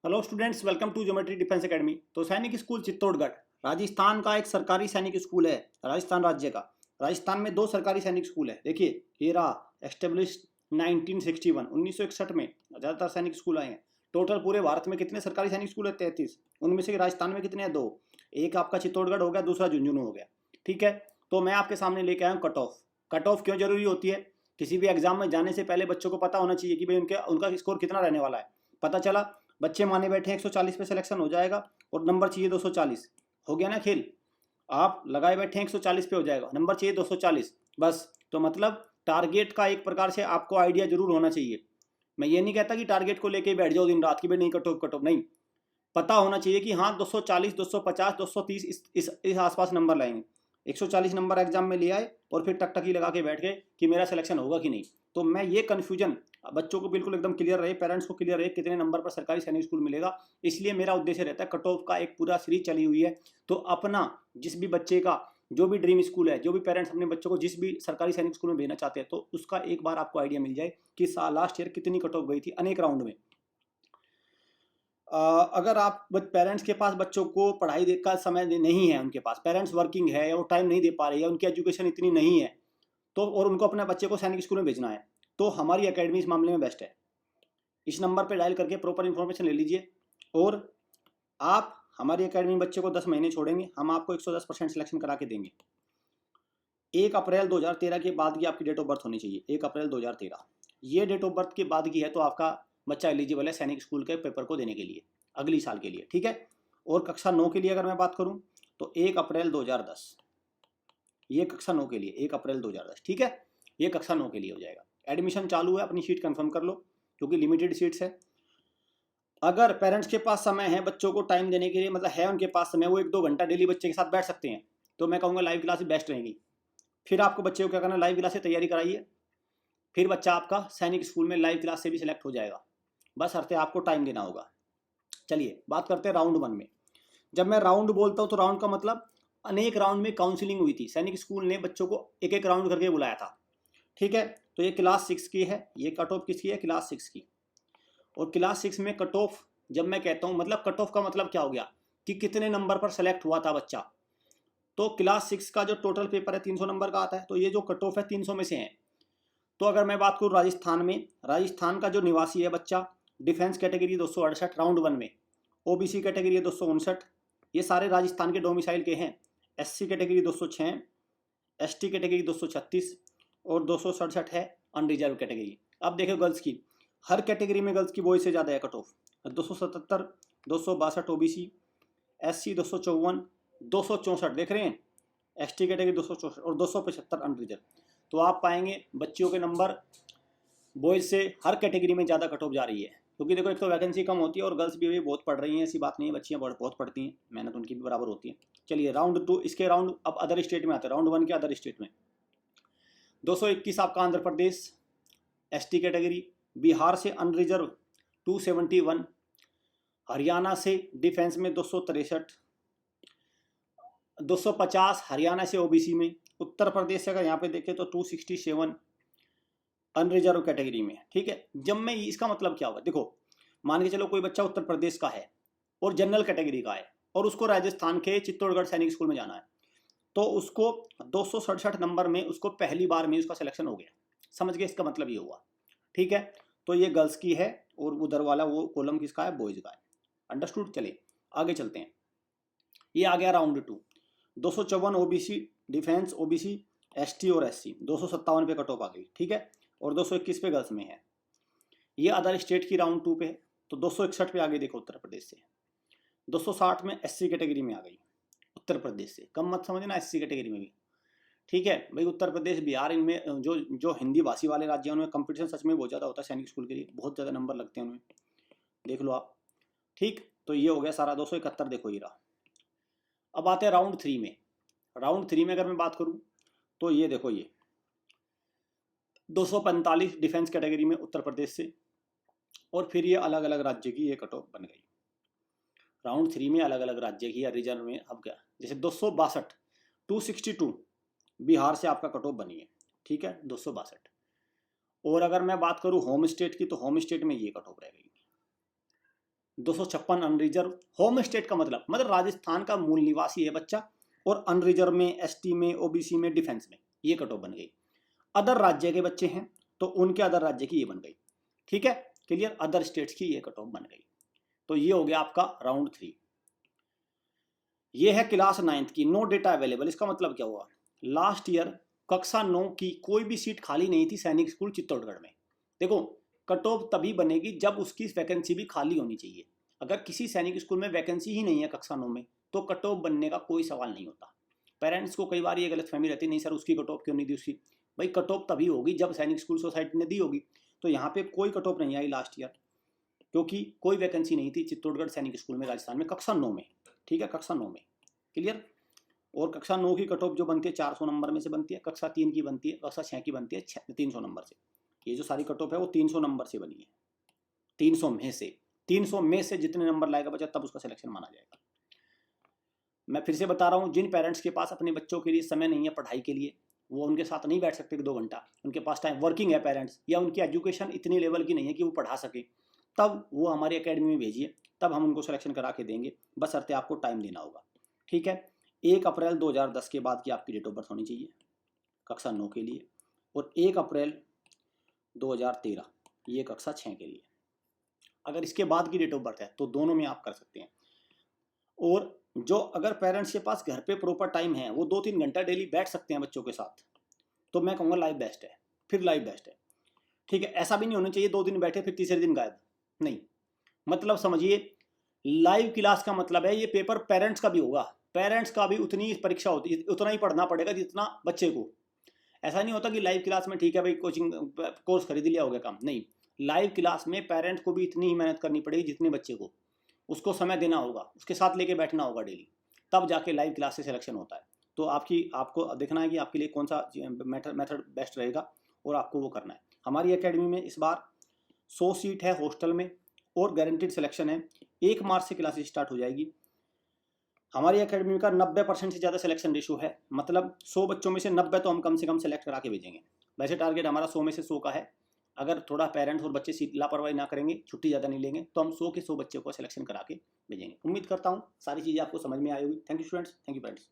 Hello students, welcome to Geometry Defence Academy. तो Sainik school Chittorgarh Rajasthan का एक सरकारी सैनिक स्कूल है। राजस्थान राज्य का। राजस्थान में दो सरकारी सैनिक स्कूल है। देखिए ये रहा, एस्टेब्लिश 1961 1961 में ज़्यादातर सैनिक स्कूल आए हैं। टोटल पूरे भारत में कितने सरकारी सैनिक स्कूल है? 33। उनमें से राजस्थान में कितने हैं? दो। एक आपका चित्तौड़गढ़ हो गया, दूसरा झुंझुनू हो गया। ठीक है, तो मैं आपके सामने लेके आया हूँ कट ऑफ। कट ऑफ क्यों जरूरी होती है? किसी भी एग्जाम में जाने से पहले बच्चों को पता होना चाहिए कि भाई उनका स्कोर कितना रहने वाला है। पता चला बच्चे माने बैठे 140 पे सिलेक्शन हो जाएगा और नंबर चाहिए 240। हो गया ना खेल। आप लगाए बैठे 140 पे हो जाएगा, नंबर चाहिए 240 बस। तो मतलब टारगेट का एक प्रकार से आपको आइडिया जरूर होना चाहिए। मैं ये नहीं कहता कि टारगेट को लेके बैठ जाओ दिन रात की, भाई नहीं कटो कटो, नहीं। पता होना चाहिए कि हाँ 240 250 230 इस आसपास नंबर लाएंगे। 140 नंबर एग्जाम में ले आए और फिर टकटकी लगा के बैठ गए कि मेरा सिलेक्शन होगा कि नहीं। तो मैं ये कन्फ्यूजन बच्चों को बिल्कुल एकदम क्लियर रहे, पेरेंट्स को क्लियर रहे कितने नंबर पर सरकारी सैनिक स्कूल मिलेगा। इसलिए मेरा उद्देश्य रहता है, कट ऑफ का एक पूरा सीरीज चली हुई है। तो अपना जिस भी बच्चे का जो भी ड्रीम स्कूल है, जो भी पेरेंट्स अपने बच्चों को जिस भी सरकारी सैनिक स्कूल में भेजना चाहते हैं, तो उसका एक बार आपको आइडिया मिल जाए कि लास्ट ईयर कितनी कट ऑफ गई थी अनेक राउंड में। अगर आप पेरेंट्स के पास बच्चों को पढ़ाई का समय नहीं है, उनके पास पेरेंट्स वर्किंग है या वो टाइम नहीं दे पा रहे, या उनकी एजुकेशन इतनी नहीं है, तो और उनको अपने बच्चे को सैनिक स्कूल में भेजना है, तो हमारी एकेडमी इस मामले में बेस्ट है। इस नंबर पर डायल करके प्रॉपर इन्फॉर्मेशन ले लीजिए। और आप हमारी एकेडमी में बच्चे को 10 महीने छोड़ेंगे, हम आपको 110% सिलेक्शन करा के देंगे। 1 अप्रैल 2013 के बाद की आपकी डेट ऑफ बर्थ होनी चाहिए। 1 अप्रैल 2013 ये डेट ऑफ बर्थ के बाद की है, तो आपका बच्चा एलिजिबल है सैनिक स्कूल के पेपर को देने के लिए अगली साल के लिए। ठीक है। और कक्षा 9 के लिए अगर मैं बात करूं तो 1 अप्रैल 2010, ये कक्षा 9 के लिए 1 अप्रैल 2010। ठीक है, ये कक्षा 9 के लिए हो जाएगा। एडमिशन चालू है, अपनी सीट कंफर्म कर लो क्योंकि लिमिटेड सीट्स है। अगर पेरेंट्स के पास समय है बच्चों को टाइम देने के लिए, मतलब है उनके पास समय, वो 1-2 घंटा डेली बच्चे के साथ बैठ सकते हैं, तो मैं कहूँगा लाइव क्लास बेस्ट रहेगी। फिर आपको बच्चे को क्या करना है, लाइव क्लास से तैयारी कराइए। फिर बच्चा आपका सैनिक स्कूल में लाइव क्लास से भी सिलेक्ट हो जाएगा, बस अर्थ आपको टाइम देना होगा। चलिए बात करते हैं राउंड 1 में। जब मैं राउंड बोलता हूँ तो राउंड का मतलब अनेक राउंड में काउंसलिंग हुई थी। सैनिक स्कूल ने बच्चों को एक एक राउंड करके बुलाया था। ठीक है, तो ये क्लास 6 की है। ये कट ऑफ किसकी है? क्लास 6 की। और क्लास 6 में कट ऑफ जब मैं कहता हूँ, मतलब कट ऑफ का मतलब क्या हो गया कि कितने नंबर पर सेलेक्ट हुआ था बच्चा। तो क्लास 6 का जो टोटल पेपर है 300 नंबर का आता है, तो ये जो कट ऑफ है 300 में से है। तो अगर मैं बात करूँ राजस्थान में, राजस्थान का जो निवासी है बच्चा, डिफेंस कैटेगरी 268 राउंड 1 में, ओबीसी कैटेगरी 259, ये सारे राजस्थान के डोमिसाइल के हैं। एससी कैटेगरी 206, एसटी कैटेगरी 236 और 267 है अनरिजर्व कैटेगरी। अब देखो गर्ल्स की, हर कैटेगरी में गर्ल्स की बॉयज से ज़्यादा है कट ऑफ। 277, 262 ओबीसी, एससी 254, 264 देख रहे हैं, एसटी कैटेगरी 264 और 275 अनरिजर्व। तो आप पाएंगे बच्चियों के नंबर बॉयज से हर कैटेगरी में ज़्यादा कट ऑफ जा रही है। क्योंकि देखो एक तो वैकेंसी कम होती है और गर्ल्स भी बहुत पढ़ रही हैं, ऐसी बात नहीं है, बच्चियाँ बहुत पढ़ती हैं, मेहनत उनकी भी बराबर होती है। चलिए राउंड 2, इसके राउंड अब अदर स्टेट में आते हैं। राउंड 1 के अदर स्टेट में 221 आपका आंध्र प्रदेश एसटी कैटेगरी, बिहार से अनरिजर्व 271, हरियाणा से डिफेंस में 263, 250 हरियाणा से ओबीसी में, उत्तर प्रदेश से अगर यहाँ पे देखें तो 267 अनरिजर्व कैटेगरी में। ठीक है, जब मैं इसका मतलब क्या होगा, देखो मान के चलो कोई बच्चा उत्तर प्रदेश का है और जनरल कैटेगरी का है और उसको राजस्थान के चित्तौड़गढ़ सैनिक स्कूल में जाना है, तो उसको 267 नंबर में उसको पहली बार में उसका सिलेक्शन हो गया। समझ गए, इसका मतलब ये हुआ। ठीक है, तो ये गर्ल्स की है और उधर वाला वो कॉलम किसका है? बॉयज का है। अंडरस्टूड। चलिए आगे चलते हैं। ये आ गया round 2। 254 OBC defence, OBC, ST और एससी 257 पे कट ऑफ आ गई। ठीक है, और 221 पे गर्ल्स में है। ये अदर स्टेट की राउंड 2 पे है। तो 261 पे आ गई देखो उत्तर प्रदेश से। 260 में एससी कैटेगरी में आ गई उत्तर प्रदेश से। कम मत समझना एससी कैटेगरी में भी। ठीक है भाई, उत्तर प्रदेश बिहार इनमें जो जो हिंदी भाषी वाले राज्य हैं उनमें कंपटीशन सच में बहुत ज़्यादा होता है सैनिक स्कूल के लिए, बहुत ज़्यादा नंबर लगते हैं उनमें, देख लो आप। ठीक, तो ये हो गया सारा 271 देखो ये रहा। अब आते हैं राउंड 3 में। राउंड 3 में अगर मैं बात करूं तो ये देखो, ये 245 डिफेंस कैटेगरी में उत्तर प्रदेश से, और फिर ये अलग अलग राज्य की ये कट ऑफ बन गई। राउंड 3 में अलग अलग राज्य की या रीजन में अब क्या, जैसे 262 262 बिहार से आपका कट ऑफ बनी है। ठीक है, 262। और अगर मैं बात करूं होम स्टेट की, तो होम स्टेट में ये कट ऑफ रह गई। 256 अनरिजर्व। होम स्टेट का मतलब राजस्थान का मूल निवासी है बच्चा, और अनरिजर्व में, एसटी में, ओबीसी में, डिफेंस में, ये कट ऑफ बन गई। अदर राज्य के बच्चे हैं तो उनके अदर राज्य की ये बन गई। ठीक है, क्लियर, अदर स्टेट्स की ये कट ऑफ बन गई। तो ये हो गया आपका राउंड 3। ये है क्लास 9th की, नो डेटा अवेलेबल। इसका मतलब क्या हुआ, लास्ट ईयर कक्षा 9 की कोई भी सीट खाली नहीं थी सैनिक स्कूल चित्तौड़गढ़ में। देखो, कट ऑफ तभी बनेगी जब उसकी वैकेंसी भी खाली होनी चाहिए। अगर किसी सैनिक स्कूल में वैकेंसी ही नहीं है कक्षा 9 में, तो कट ऑफ बनने का कोई सवाल नहीं होता। पेरेंट्स को कई बार ये गलतफहमी रहती है, नहीं सर उसकी कट ऑफ क्यों नहीं दी उसकी। भाई कट ऑफ तभी होगी जब सैनिक स्कूल सोसाइटी ने दी होगी। तो यहाँ पे कोई कट ऑफ नहीं आई लास्ट ईयर, क्योंकि कोई वैकेंसी नहीं थी चित्तौड़गढ़ सैनिक स्कूल में राजस्थान में कक्षा 9 में। ठीक है, कक्षा 9 में, क्लियर। और कक्षा 9 की कट ऑफ जो बनती है 400 नंबर में से बनती है, कक्षा 3 की बनती है, कक्षा 6 की बनती है 300 नंबर से। ये जो सारी कट ऑफ है वो 300 नंबर से बनी है। 300 में से जितने नंबर लाएगा बच्चा तब उसका सिलेक्शन माना जाएगा। मैं फिर से बता रहा हूँ, जिन पेरेंट्स के पास अपने बच्चों के लिए समय नहीं है पढ़ाई के लिए, वो उनके साथ नहीं बैठ सकते 2 घंटा, उनके पास टाइम, वर्किंग है पेरेंट्स, या उनकी एजुकेशन इतनी लेवल की नहीं है कि वो पढ़ा सके, तब वो हमारी एकेडमी में भेजिए, तब हम उनको सिलेक्शन करा के देंगे। बस अर्थ आपको टाइम देना होगा। ठीक है, 1 अप्रैल 2010 के बाद की आपकी डेट ऑफ बर्थ होनी चाहिए कक्षा 9 के लिए, और 1 अप्रैल 2013 ये कक्षा 6 के लिए। अगर इसके बाद की डेट ऑफ बर्थ है तो दोनों में आप कर सकते हैं। और जो अगर पेरेंट्स के पास घर पे प्रॉपर टाइम है, वो 2-3 घंटा डेली बैठ सकते हैं बच्चों के साथ, तो मैं कहूँगा लाइव बेस्ट है, फिर लाइव बेस्ट है। ठीक है, ऐसा भी नहीं होना चाहिए 2 दिन बैठे फिर तीसरे दिन गायब, नहीं। मतलब समझिए, लाइव क्लास का मतलब है ये पेपर पेरेंट्स का भी होगा, पेरेंट्स का भी उतनी परीक्षा होती है, उतना ही पढ़ना पड़ेगा जितना बच्चे को। ऐसा नहीं होता कि लाइव क्लास में ठीक है भाई कोचिंग कोर्स खरीद लिया हो गया काम, नहीं। लाइव क्लास में पेरेंट्स को भी इतनी ही मेहनत करनी पड़ेगी जितने बच्चे को, उसको समय देना होगा, उसके साथ लेके बैठना होगा डेली, तब जाके लाइव क्लास से सिलेक्शन होता है। तो आपको देखना है कि आपके लिए कौन सा मेथड बेस्ट रहेगा, और आपको वो करना है। हमारी एकेडमी में इस बार 100 सीट है हॉस्टल में, और गारंटीड सिलेक्शन है। 1 मार्च से क्लासेस स्टार्ट हो जाएगी। हमारी एकेडमी का 90% से ज़्यादा सिलेक्शन रेशो है, मतलब 100 बच्चों में से 90 तो हम कम से कम सेलेक्ट करा के भेजेंगे। वैसे टारगेट हमारा 100 में से 100 का है। अगर थोड़ा पेरेंट्स और बच्चे लापरवाही ना करेंगे, छुट्टी ज़्यादा नहीं लेंगे, तो हम 100 के 100 बच्चों को सिलेक्शन करा के भेजेंगे। उम्मीद करता हूँ सारी चीज़ें आपको समझ में आई होगी। Thank you students, thank you parents.